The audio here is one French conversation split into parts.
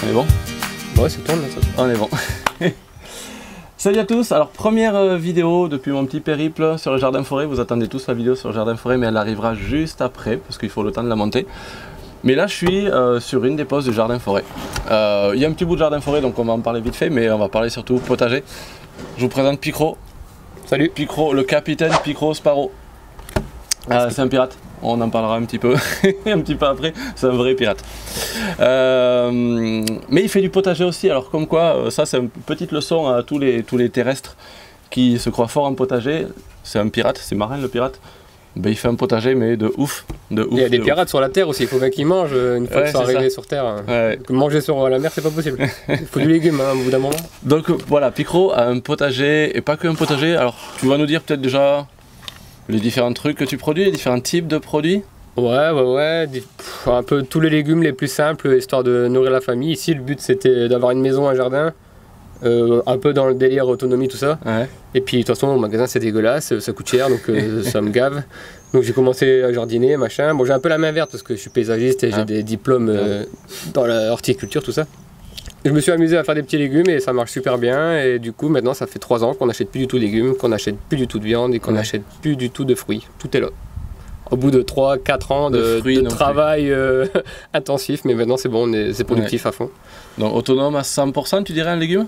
On est bon? Ouais, c'est tourne là, ça. On est bon. Salut à tous, alors première vidéo depuis mon petit périple sur le jardin forêt. Vous attendez tous la vidéo sur le jardin forêt, mais elle arrivera juste après parce qu'il faut le temps de la monter. Mais là je suis sur une des poses du jardin forêt. Il y a un petit bout de jardin forêt, donc on va en parler vite fait, mais on va parler surtout potager. Je vous présente Picro. Salut. Picro, le capitaine Picro Sparrow. C'est un pirate, on en parlera un petit peu, un petit peu après, c'est un vrai pirate. Mais il fait du potager aussi, alors comme quoi, ça c'est une petite leçon à tous les terrestres qui se croient forts en potager. C'est un pirate, c'est marin le pirate. Ben, il fait un potager mais de ouf, de ouf. Il y a des pirates sur la terre aussi, il faut bien qu'ils mangent une fois qu'ils sont arrivés sur terre. Ouais. Manger sur la mer c'est pas possible, il faut du légume hein, au bout d'un moment. Donc voilà, Picro a un potager, et pas que un potager, alors tu vas nous dire peut-être déjà les différents trucs que tu produis, les différents types de produits. Ouais, un peu tous les légumes les plus simples, histoire de nourrir la famille. Ici le but c'était d'avoir une maison, un jardin, un peu dans le délire autonomie tout ça. Ouais. Et puis de toute façon au magasin c'est dégueulasse, ça coûte cher donc ça me gave. Donc j'ai commencé à jardiner, machin. Bon j'ai un peu la main verte parce que je suis paysagiste et j'ai des diplômes dans la horticulture, tout ça. Je me suis amusé à faire des petits légumes et ça marche super bien. Et du coup maintenant ça fait 3 ans qu'on n'achète plus du tout de légumes, qu'on n'achète plus du tout de viande et qu'on n'achète plus du tout de fruits. Tout est là. Au bout de 3-4 ans de travail intensif, mais maintenant c'est bon, c'est productif à fond. Donc autonome à 100% tu dirais un légume?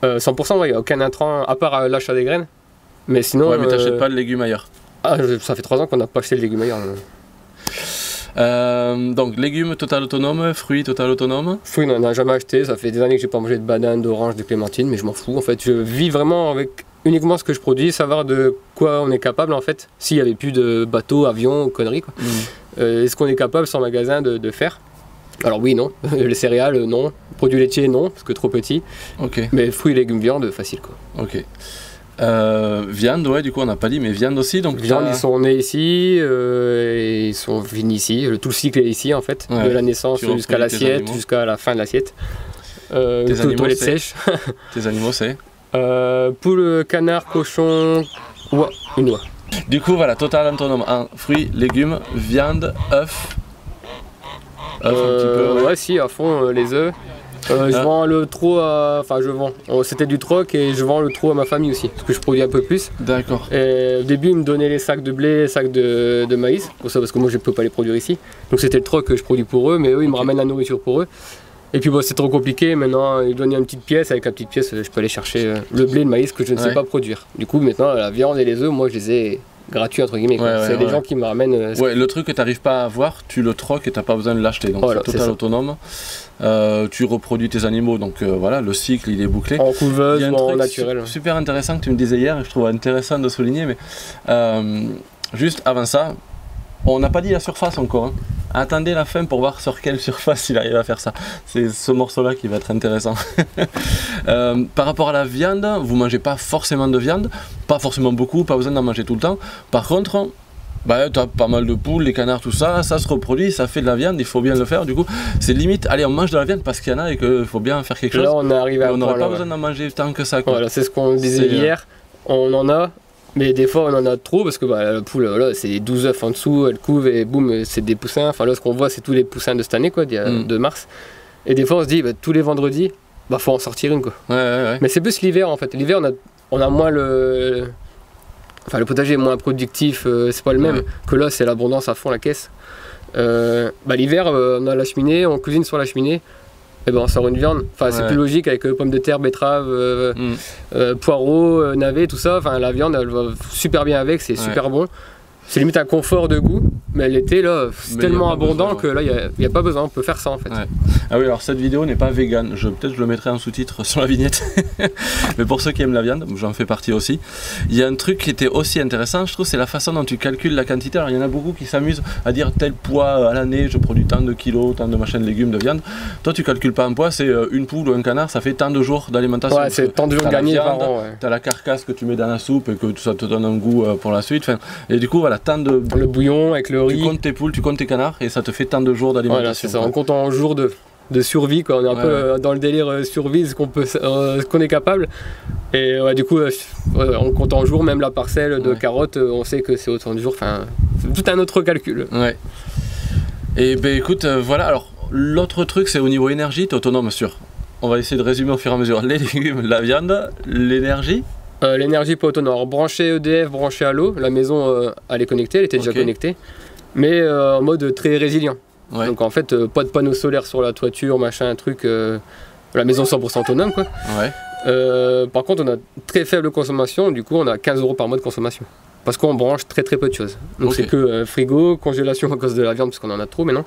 100%, ouais, il n'y a aucun intrant, à part l'achat des graines. Mais sinon... Ouais, mais tu n'achètes pas de légumes ailleurs? Ah, ça fait 3 ans qu'on n'a pas acheté de légumes ailleurs. Donc légumes total autonome, fruits total autonome? Fruits, on n'en a jamais acheté, ça fait des années que j'ai pas mangé de bananes, d'oranges, de clémentines, mais je m'en fous. En fait, je vis vraiment avec uniquement ce que je produis, savoir de quoi on est capable en fait. S'il n'y avait plus de bateaux, avions, conneries quoi. Est-ce qu'on est capable sans magasin de faire? Alors oui, non. Les céréales, non. Produits laitiers, non, parce que trop petit. Okay. Mais fruits, légumes, viande, facile quoi. Ok. Viande, ouais, du coup on n'a pas dit, mais viande aussi. Donc viande, ils sont nés ici, et ils sont finis ici. Tout le cycle est ici en fait, de la naissance jusqu'à l'assiette, jusqu'à la fin de l'assiette. Tes animaux, toilettes sèches. Tes animaux, c'est poule, canard, cochon, oie, une oie. Du coup, voilà, total autonome en fruits, légumes, viande, œufs. Un petit peu, ouais, si, à fond, les œufs. Je vends le trop à... Enfin, je vends. C'était du troc et je vends le trop à ma famille aussi, parce que je produis un peu plus. D'accord. Au début, ils me donnaient les sacs de blé, les sacs de maïs, pour ça, parce que moi, je ne peux pas les produire ici. Donc c'était le troc que je produis pour eux, mais eux, ils me ramènent la nourriture pour eux. Et puis bon, c'est trop compliqué, maintenant ils donnent une petite pièce, avec la petite pièce je peux aller chercher le blé, le maïs que je ne sais pas produire. Du coup maintenant la viande et les œufs, moi je les ai gratuits entre guillemets. C'est des gens qui me ramènent... Ouais, le truc que tu n'arrives pas à avoir, tu le troques et tu n'as pas besoin de l'acheter, donc voilà, c'est total autonome. Tu reproduis tes animaux, donc voilà, le cycle il est bouclé. En couveuse ou en naturel. Super intéressant que tu me disais hier, et je trouve intéressant de souligner, mais juste avant ça, on n'a pas dit la surface encore. Hein. Attendez la fin pour voir sur quelle surface il arrive à faire ça. C'est ce morceau-là qui va être intéressant. Par rapport à la viande, vous ne mangez pas forcément de viande, pas forcément beaucoup, pas besoin d'en manger tout le temps. Par contre, bah, tu as pas mal de poules, les canards, tout ça, ça se reproduit, ça fait de la viande, il faut bien le faire. Du coup, c'est limite, allez, on mange de la viande parce qu'il y en a et qu'il faut bien faire quelque chose. Là, on est arrivé à on n'aurait pas besoin d'en manger tant que ça. Quoi. Voilà, c'est ce qu'on disait hier, on en a. Mais des fois on en a trop parce que la poule là c'est 12 œufs en dessous, elle couve et boum c'est des poussins. Enfin là ce qu'on voit c'est tous les poussins de cette année quoi, de mars. Et des fois on se dit tous les vendredis faut en sortir une quoi. Mais c'est plus l'hiver en fait. L'hiver on a moins le potager est moins productif, c'est pas le même que là c'est l'abondance à fond la caisse. L'hiver on a la cheminée, on cuisine sur la cheminée. Et on sort une viande, c'est plus logique avec pommes de terre, betteraves, poireaux, navets, tout ça, la viande elle va super bien avec, c'est super bon. C'est limite un confort de goût, mais l'été là, c'est tellement abondant que là il n'y a pas besoin, on peut faire ça en fait. Ah oui, alors cette vidéo n'est pas vegan, peut-être je le mettrai en sous-titre sur la vignette, mais pour ceux qui aiment la viande, j'en fais partie aussi. Il y a un truc qui était aussi intéressant, je trouve, c'est la façon dont tu calcules la quantité. Alors il y en a beaucoup qui s'amusent à dire tel poids à l'année, je produis tant de kilos, tant de machins de légumes, de viande. Toi tu calcules pas un poids, c'est une poule ou un canard, ça fait tant de jours d'alimentation. Ouais, c'est tant de jours gagnés par an. Tu as la carcasse que tu mets dans la soupe et que ça te donne un goût pour la suite. Et du coup voilà, tant de... Le bouillon avec le riz. Tu comptes tes poules, tu comptes tes canards et ça te fait tant de jours d'alimentation. Voilà, c'est ça, on compte en jours de survie, quoi. On est un peu dans le délire survie, ce qu'on est capable. Et du coup, on compte en jours, même la parcelle de carottes, on sait que c'est autant de jours. Enfin, tout un autre calcul. Ouais. Et ben écoute, voilà, alors l'autre truc, c'est au niveau énergie, tu es autonome sur. On va essayer de résumer au fur et à mesure. Les légumes, la viande, l'énergie. L'énergie pas autonome. Alors, branché EDF, branché à l'eau, la maison elle est connectée, elle était déjà connectée, mais en mode très résilient. Ouais. Donc en fait, pas de panneaux solaires sur la toiture, machin, truc. La maison 100% autonome quoi. Ouais. Par contre, on a très faible consommation, du coup on a 15 € par mois de consommation. Parce qu'on branche très peu de choses. Donc c'est que frigo, congélation à cause de la viande, parce qu'on en a trop maintenant.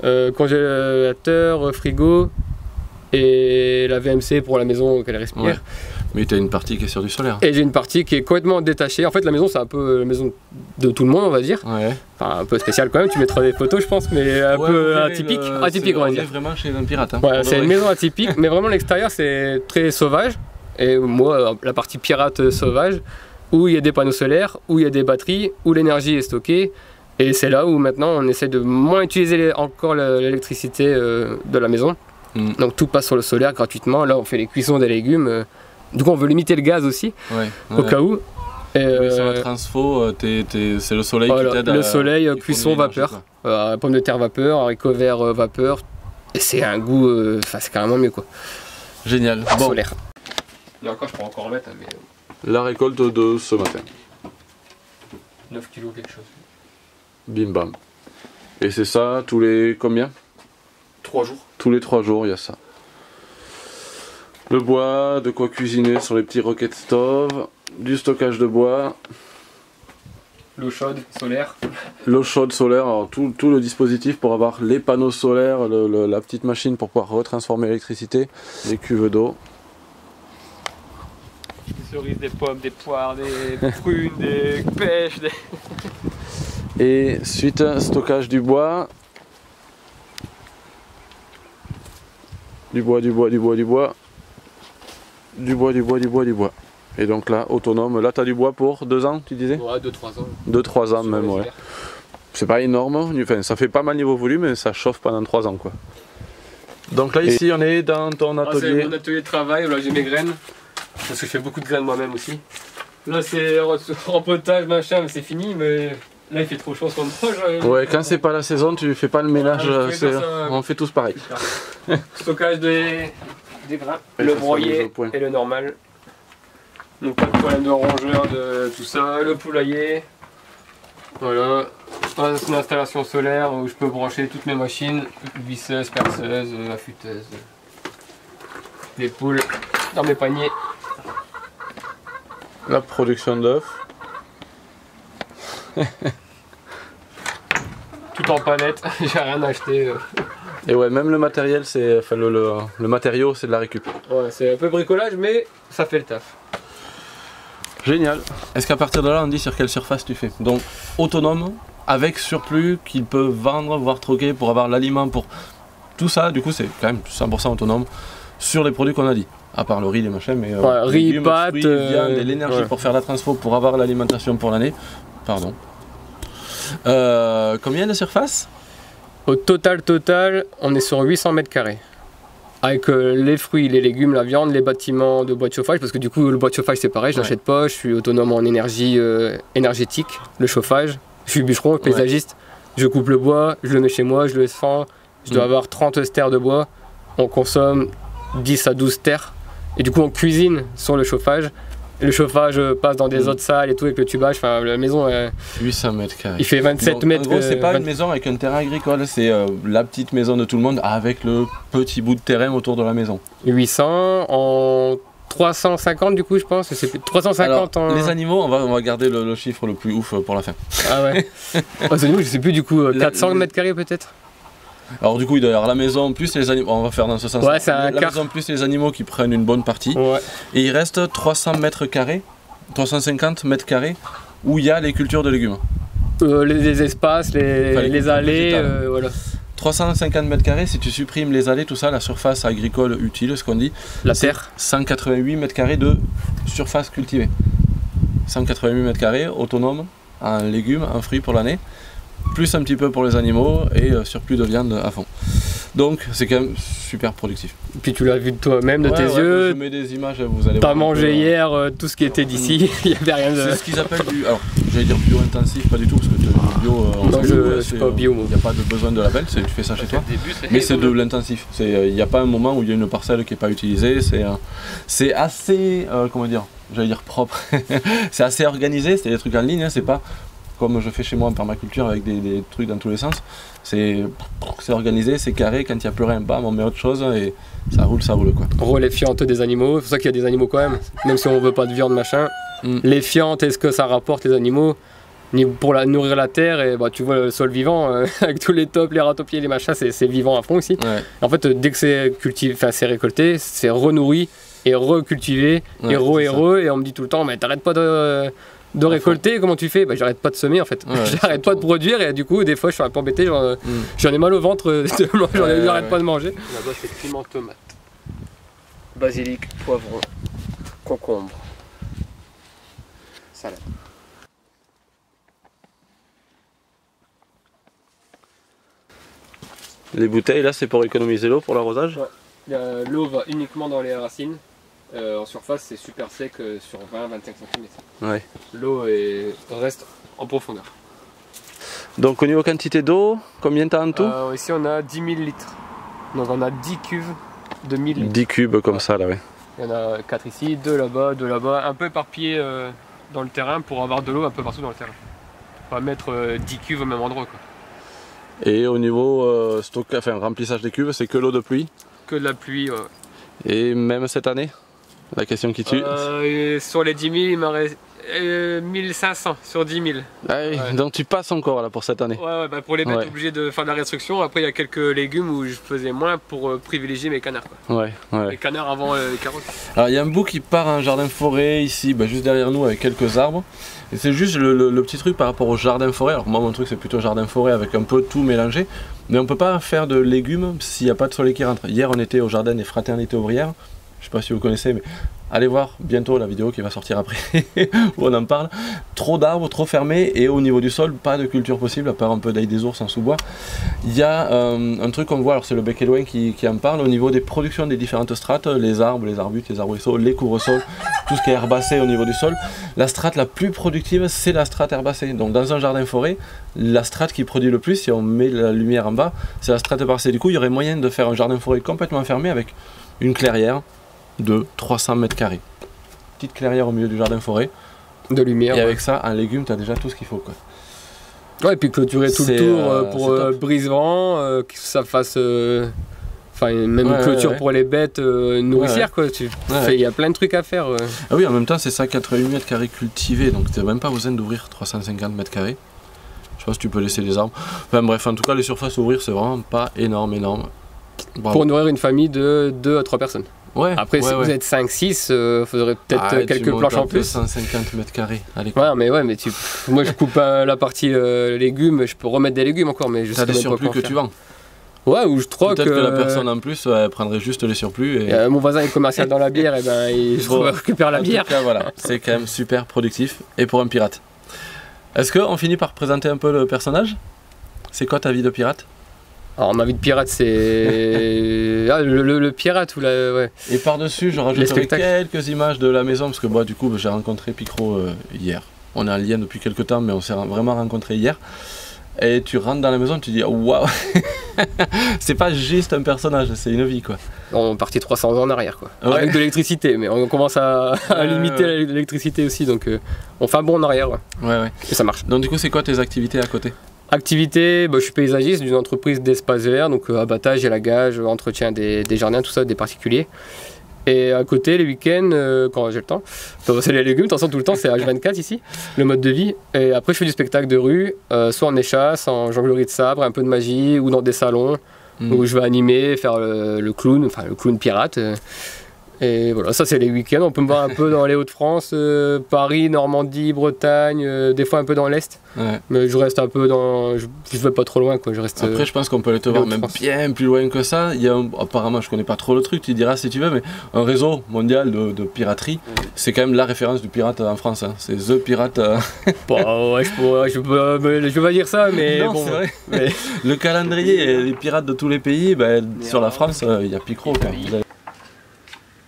Congélateur, frigo et la VMC pour la maison qu'elle respire. Ouais. Mais tu as une partie qui est sur du solaire. Et j'ai une partie qui est complètement détachée. En fait, la maison, c'est un peu la maison de tout le monde, on va dire. Ouais. Enfin, un peu spéciale quand même. Tu mettras des photos, je pense, mais un peu atypique. Atypique, on va dire. On est vraiment chez un pirate. Hein, ouais, c'est une maison atypique, mais vraiment l'extérieur, c'est très sauvage. Et moi, la partie pirate sauvage, où il y a des panneaux solaires, où il y a des batteries, où l'énergie est stockée. Et c'est là où maintenant, on essaie de moins utiliser encore l'électricité de la maison. Donc tout passe sur le solaire gratuitement. Là, on fait les cuissons des légumes. Du coup, on veut limiter le gaz aussi, au cas où. Et sur la transfo, c'est le soleil qui t'aide à... Le soleil, cuisson, vapeur. Pommes de terre vapeur, haricots verts vapeur. Et c'est un goût... c'est carrément mieux, quoi. Génial. Bon. Solaire. Et encore, je pourrais encore en mettre, mais... La récolte de ce matin. 9 kilos quelque chose. Bim bam. Et c'est ça tous les combien? 3 jours. Tous les 3 jours, il y a ça. Le bois, de quoi cuisiner sur les petits rocket stoves, du stockage de bois. L'eau chaude solaire. L'eau chaude solaire, alors tout le dispositif pour avoir les panneaux solaires, la petite machine pour pouvoir retransformer l'électricité, les cuves d'eau. Des cerises, des pommes, des poires, des prunes, des pêches. Et suite, stockage du bois. Du bois. Et donc là, autonome. Là, tu as du bois pour 2 ans, tu disais? Ouais, 2-3 ans. 2-3 ans même, ouais. C'est pas énorme, enfin, ça fait pas mal niveau volume, mais ça chauffe pendant 3 ans, quoi. Donc là, ici, on est dans ton atelier. C'est mon atelier de travail, là j'ai mes graines. Parce que je fais beaucoup de graines moi-même aussi. Là, c'est rempotage, machin, mais c'est fini, mais... Là il fait trop chaud en ce moment. Ouais, quand c'est pas la saison, tu fais pas le ménage, on fait tous pareil. Stockage des grains, le broyé et le normal. Donc pas de problème de rongeur, de tout ça, le poulailler. Voilà, c'est une installation solaire où je peux brancher toutes mes machines, visseuse, perceuse, affûteuse. Les poules dans mes paniers. La production d'œufs. Tout en palette, j'ai rien acheté. Et ouais, même le matériel, c'est, enfin, le matériau, c'est de la récup. Ouais, c'est un peu bricolage, mais ça fait le taf. Génial. Est-ce qu'à partir de là, on dit sur quelle surface tu fais? Donc autonome, avec surplus qu'il peut vendre, voire troquer pour avoir l'aliment pour tout ça. Du coup, c'est quand même 100% autonome sur les produits qu'on a dit. À part le riz, les machins, mais riz, légumes, pâtes, fruits, viande et l'énergie pour faire la transfo, pour avoir l'alimentation pour l'année. Pardon. Combien de surface? Au total, on est sur 800 mètres carrés. Avec les fruits, les légumes, la viande, les bâtiments de bois de chauffage, parce que du coup le bois de chauffage c'est pareil, je n'achète pas, je suis autonome en énergie énergétique, le chauffage, je suis bûcheron, paysagiste, je coupe le bois, je le mets chez moi, je le fends, je dois avoir 30 stères de bois, on consomme 10 à 12 stères, et du coup on cuisine sur le chauffage. Le chauffage passe dans des autres salles et tout avec le tubage, enfin la maison 800 mètres carrés. Il fait 27 mètres. En gros c'est pas une maison avec un terrain agricole, c'est la petite maison de tout le monde avec le petit bout de terrain autour de la maison. 800 en 350 du coup je pense, c'est 350 alors, Les animaux, on va garder le chiffre le plus ouf pour la fin. Ah ouais. Les animaux je sais plus du coup, 400 mètres carrés peut-être. Alors du coup il doit y avoir la maison plus les animaux, on va faire dans ce sens là. Ouais, c'est un la maison plus les animaux qui prennent une bonne partie. Ouais. Et il reste 300 mètres carrés, 350 mètres carrés où il y a les cultures de légumes. Les espaces, les allées, voilà. 350 mètres carrés, si tu supprimes les allées, tout ça, la surface agricole utile, ce qu'on dit. La terre. 188 mètres carrés de surface cultivée. 188 mètres carrés, autonome, en légumes, en fruits pour l'année. Plus un petit peu pour les animaux et surplus de viande à fond. Donc c'est quand même super productif. Puis tu l'as vu de toi-même, de tes yeux. Je mets des images, vous allez voir. T'as mangé hier tout ce qui était d'ici, il n'y avait rien de... C'est ce qu'ils appellent du... Alors, j'allais dire bio-intensif, pas du tout, parce que le bio... non, je suis pas bio. Il n'y a pas de besoin de label, tu fais ça chez toi. Mais c'est de l'intensif. Il n'y a pas un moment où il y a une parcelle qui n'est pas utilisée. C'est assez, comment dire, j'allais dire propre. C'est assez organisé, c'est des trucs en ligne, hein, c'est pas... Comme je fais chez moi en permaculture avec des trucs dans tous les sens, c'est organisé, c'est carré, quand il n'y a plus rien, bam, on met autre chose et ça roule quoi. Les fientes des animaux, c'est pour ça qu'il y a des animaux quand même si on veut pas de viande machin. Les fientes, est-ce que ça rapporte les animaux pour nourrir la terre et bah, tu vois le sol vivant avec tous les tops, les ratopiers, les machins, c'est vivant à fond ici. Ouais. En fait, dès que c'est récolté, c'est renourri et recultivé et et on me dit tout le temps mais t'arrêtes pas de récolter, comment tu fais? Bah, j'arrête pas de semer en fait, j'arrête pas de produire et du coup des fois je suis un peu embêté, j'en ai mal au ventre, j'arrête pas de manger. Là-bas c'est piment, tomate, basilic, poivron, concombre, salade. Les bouteilles là c'est pour économiser l'eau pour l'arrosage? L'eau va uniquement dans les racines. En surface, c'est super sec sur 20-25 cm. Ouais. L'eau reste en profondeur. Donc au niveau quantité d'eau, combien t'as en tout? Ici on a 10 000 litres. Donc on a 10 cuves de 1000 litres. 10 cubes comme ça là, ouais. Il y en a 4 ici, 2 là-bas, un peu éparpillés dans le terrain pour avoir de l'eau un peu partout dans le terrain. On va mettre 10 cuves au même endroit, quoi. Et au niveau remplissage des cuves, c'est que l'eau de pluie? Que de la pluie, ouais. Et même cette année? La question qui tue. Sur les 10 000, il m'en reste 1500 sur 10 000. Ah oui, ouais. Donc tu passes encore là pour cette année? Ouais, bah pour les bêtes, obligé de faire de la restriction. Après, il y a quelques légumes où je faisais moins pour privilégier mes canards, quoi. Ouais. Les canards avant les carottes. Alors il y a un bout qui part en jardin-forêt ici, juste derrière nous avec quelques arbres. Et c'est juste le petit truc par rapport au jardin-forêt. Alors moi mon truc c'est plutôt jardin-forêt avec un peu tout mélangé. Mais on peut pas faire de légumes s'il n'y a pas de soleil qui rentre. Hier on était au jardin des fraternités ouvrières. Je sais pas si vous connaissez, mais allez voir bientôt la vidéo qui va sortir après où on en parle. Trop d'arbres, trop fermés et au niveau du sol, pas de culture possible à part un peu d'ail des ours en sous-bois. Il y a un truc qu'on voit, alors c'est le bec et loin qui en parle au niveau des productions des différentes strates, les arbres, les arbustes, les arbrisseaux, les couvre-sols, tout ce qui est herbacé au niveau du sol. La strate la plus productive, c'est la strate herbacée. Donc dans un jardin-forêt, la strate qui produit le plus, si on met la lumière en bas, c'est la strate herbacée. Du coup, il y aurait moyen de faire un jardin-forêt complètement fermé avec une clairière de 300 mètres carrés. Petite clairière au milieu du jardin-forêt. De lumière. Et avec ça, en légumes, tu as déjà tout ce qu'il faut, quoi. Ouais, et puis clôturer tout le tour pour brise-vent, que ça fasse. Enfin, même clôture pour les bêtes nourricières, quoi. Il y a plein de trucs à faire. Ah oui, en même temps, c'est 188 mètres carrés cultivés, donc tu n'as même pas besoin d'ouvrir 350 mètres carrés. Je sais pas si tu peux laisser les arbres. Enfin bref, en tout cas, les surfaces à ouvrir, c'est vraiment pas énorme. Bravo. Pour nourrir une famille de 2 à 3 personnes. Ouais, après, si vous êtes 5-6, il faudrait peut-être quelques planches en plus. 150 mètres carrés. Allez, mais moi je coupe la partie légumes, je peux remettre des légumes encore, mais je sais pas. T'as des surplus que tu vends. Ouais, ou je crois peut-être que la personne en plus elle prendrait juste les surplus. Et... mon voisin est commercial dans la bière, et ben je récupère la bière. En tout cas, voilà, c'est quand même super productif et pour un pirate. Est-ce qu'on finit par présenter un peu le personnage? C'est quoi ta vie de pirate? Alors ma vie de pirate c'est le pirate ou la ouais. Et par-dessus je rajouterai quelques images de la maison parce que du coup j'ai rencontré Picro hier. On est en lien depuis quelques temps mais on s'est vraiment rencontré hier. Et tu rentres dans la maison et tu dis waouh. C'est pas juste un personnage, c'est une vie quoi. On est parti 300 ans en arrière quoi. Ouais. Avec de l'électricité mais on commence à limiter l'électricité aussi donc on fait un bond en arrière. Ouais. Et ça marche. Donc du coup c'est quoi tes activités à côté? Activité, je suis paysagiste d'une entreprise d'espace vert, donc abattage, élagage, entretien des jardins, tout ça, des particuliers. Et à côté, les week-ends, quand j'ai le temps, c'est les légumes, de toute façon tout le temps, c'est H24 ici, le mode de vie. Et après, je fais du spectacle de rue, soit en échasse, en jonglerie de sabre, un peu de magie, ou dans des salons, où je vais animer, faire le clown, enfin le clown pirate. Et voilà, ça c'est les week-ends. On peut me voir un peu dans les Hauts-de-France, Paris, Normandie, Bretagne, des fois un peu dans l'Est. Ouais. Mais je reste un peu dans... Je vais pas trop loin, quoi. Je reste, Après, je pense qu'on peut aller te voir même bien plus loin que ça. Il y a apparemment, je connais pas trop le truc, tu diras si tu veux, mais un réseau mondial de piraterie, c'est quand même la référence du pirate en France. Hein. C'est The Pirate. Bon, ouais, je vais pas dire ça, mais non, bon. c'est vrai. Mais... Le calendrier et les pirates de tous les pays, ben, sur la France, il y a Picro.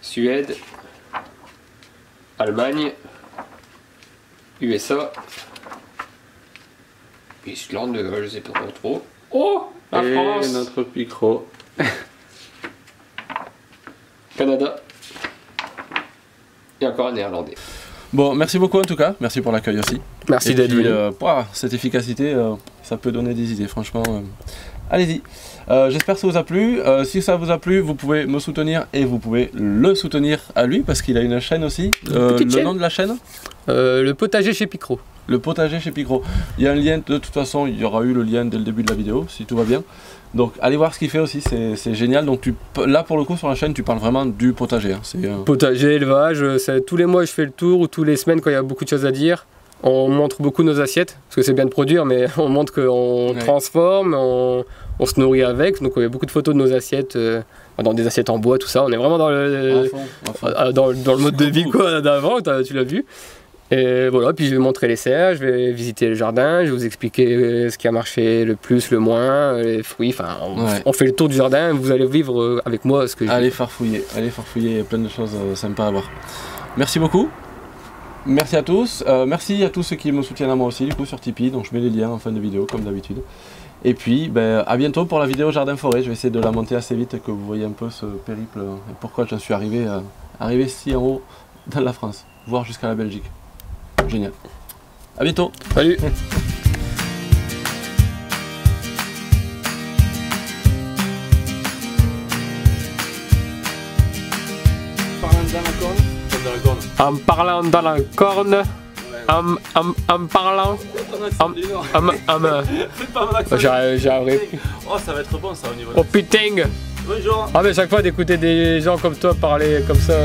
Suède, Allemagne, USA, Islande, je sais pas trop. Oh, la France, notre Picro. Canada et encore un néerlandais. Bon, merci beaucoup en tout cas, merci pour l'accueil aussi. Merci d'être venu. Cette efficacité, ça peut donner des idées, franchement. Allez-y. J'espère que ça vous a plu. Si ça vous a plu, vous pouvez me soutenir et vous pouvez le soutenir à lui parce qu'il a une chaîne aussi. Le nom de la chaîne Le potager chez Picro. Le potager chez Picro. Il y a un lien, de toute façon, il y aura eu le lien dès le début de la vidéo, si tout va bien. Donc allez voir ce qu'il fait aussi, c'est génial. Donc là pour le coup sur la chaîne, tu parles vraiment du potager. Hein. Potager, élevage, tous les mois je fais le tour ou tous les semaines quand il y a beaucoup de choses à dire. On montre beaucoup nos assiettes, parce que c'est bien de produire, mais on montre qu'on transforme, on se nourrit avec. Donc il y a beaucoup de photos de nos assiettes, dans des assiettes en bois, tout ça. On est vraiment dans le, dans le mode de vie quoi d'avant, tu l'as vu. Et voilà, puis je vais montrer les serres, je vais visiter le jardin, je vais vous expliquer ce qui a marché le plus, le moins, les fruits. Enfin, on fait le tour du jardin, vous allez vivre avec moi ce que allez farfouiller, il y a plein de choses sympas à voir. Merci beaucoup. Merci à tous, merci à tous ceux qui me soutiennent à moi aussi du coup sur Tipeee, donc je mets les liens en fin de vidéo comme d'habitude. Et puis à bientôt pour la vidéo jardin forêt, je vais essayer de la monter assez vite que vous voyez un peu ce périple et pourquoi j'en suis arrivé si en haut dans la France, voire jusqu'à la Belgique. Génial. À bientôt. Salut. En parlant dans la corne, en parlant, j'arrive. Oh, ça va être bon ça au niveau. Oh putain. Bonjour. Ah mais chaque fois d'écouter des gens comme toi parler comme ça.